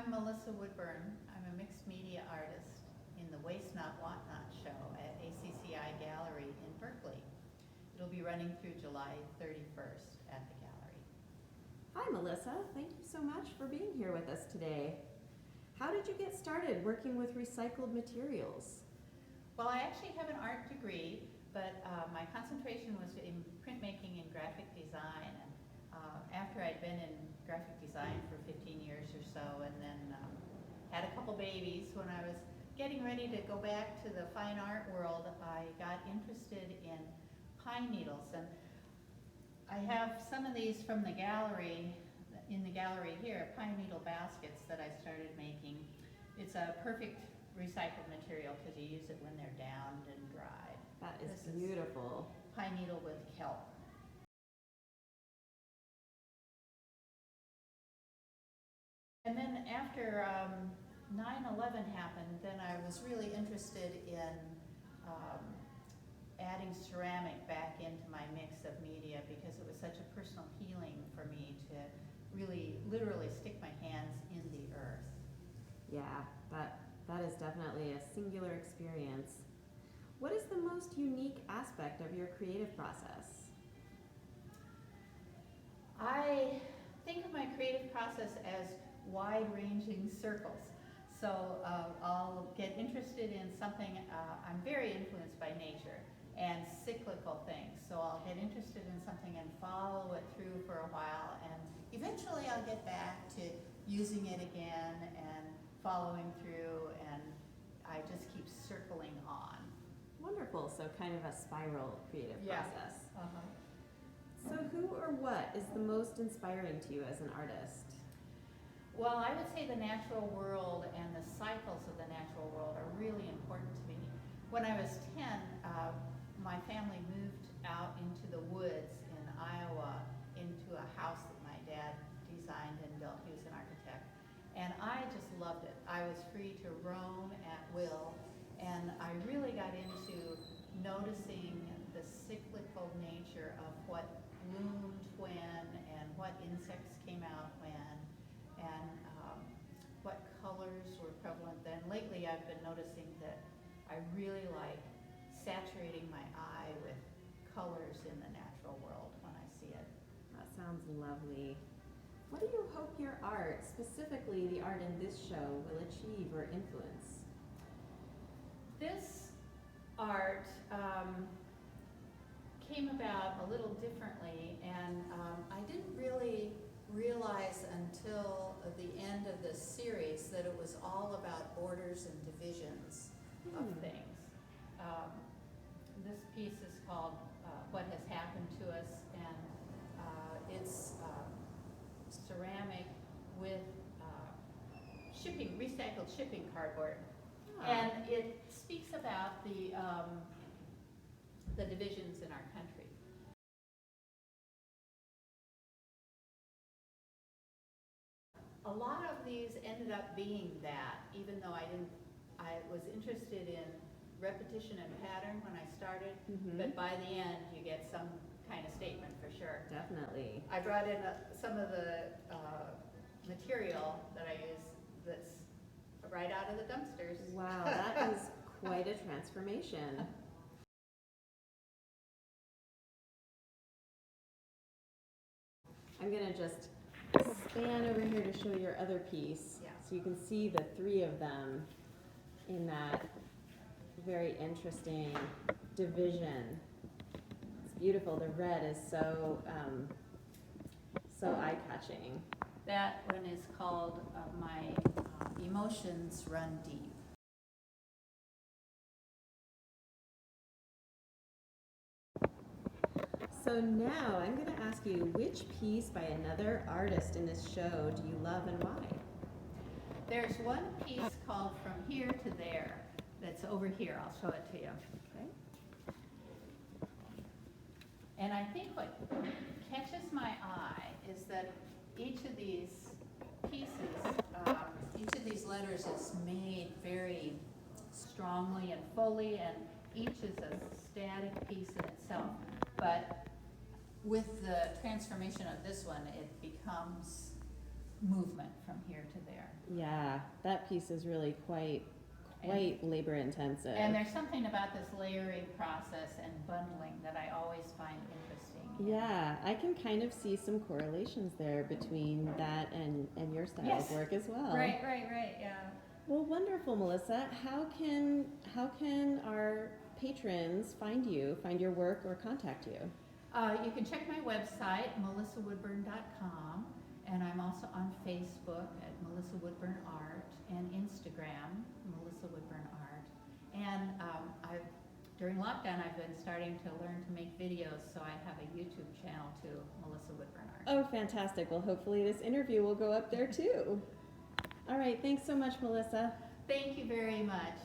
I'm Melissa Woodburn. I'm a mixed media artist in the Waste Not, Want Not show at ACCI Gallery in Berkeley. It'll be running through July 31st at the gallery. Hi Melissa, thank you so much for being here with us today. How did you get started working with recycled materials? Well, I actually have an art degree, but my concentration was in printmaking and graphic design. And after I'd been in graphic design for 15 years or so, and then had a couple babies, when I was getting ready to go back to the fine art world, I got interested in pine needles. And I have some of these from the gallery, in the gallery here, pine needle baskets that I started making. It's a perfect recycled material because you use it when they're downed and dried. That is This beautiful. Pine needle with kelp. And then after 9/11 happened, then I was really interested in adding ceramic back into my mix of media because it was such a personal healing for me to really literally stick my hands in the earth. Yeah, that is definitely a singular experience. What is the most unique aspect of your creative process? I think of my creative process as wide-ranging circles. So I'll get interested in something, I'm very influenced by nature and cyclical things. So I'll get interested in something and follow it through for a while, and eventually I'll get back to using it again and following through, and I just keep circling on. Wonderful, so kind of a spiral creative process. So who or what is the most inspiring to you as an artist? Well, I would say the natural world and the cycles of the natural world are really important to me. When I was 10, my family moved out into the woods in Iowa into a house that my dad designed and built. He was an architect. And I just loved it. I was free to roam at will, and I really got into noticing the cyclical nature of what bloomed when and what insects came out when, and what colors were prevalent then. Lately I've been noticing that I really like saturating my eye with colors in the natural world when I see it. That sounds lovely. What do you hope your art, specifically the art in this show, will achieve or influence? This art came about a little differently, and I didn't really realize until the end of the series that it was all about borders and divisions of things. This piece is called What Has Happened to Us, and it's ceramic with recycled shipping cardboard. And it speaks about the divisions in our country. A lot of these ended up being that, even though I was interested in repetition and pattern when I started, but by the end you get some kind of statement for sure. Definitely. I brought in some of the material that I use that's right out of the dumpsters. Wow, that is quite a transformation. I'm gonna just span over here to show your other piece, so you can see the three of them in that very interesting division. It's beautiful. The red is so eye-catching. That one is called My Emotions Run Deep. So now I'm going to ask you, which piece by another artist in this show do you love and why? There's one piece called From Here to There that's over here. I'll show it to you. Okay. And I think what catches my eye is that each of these pieces, each of these letters is made very strongly and fully, and each is a static piece in itself. But with the transformation of this one, it becomes movement from here to there. Yeah, that piece is really quite labor intensive. And there's something about this layering process and bundling that I always find interesting. Yeah, I can kind of see some correlations there between that and your style Yes. of work as well. Right, yeah. Well, wonderful, Melissa. How can our patrons find your work, or contact you? You can check my website, melissawoodburn.com, and I'm also on Facebook at Melissa Woodburn Art, and Instagram, Melissa Woodburn Art. And during lockdown, I've been starting to learn to make videos, so I have a YouTube channel too, Melissa Woodburn Art. Oh, fantastic. Well, hopefully this interview will go up there too. All right, thanks so much, Melissa. Thank you very much.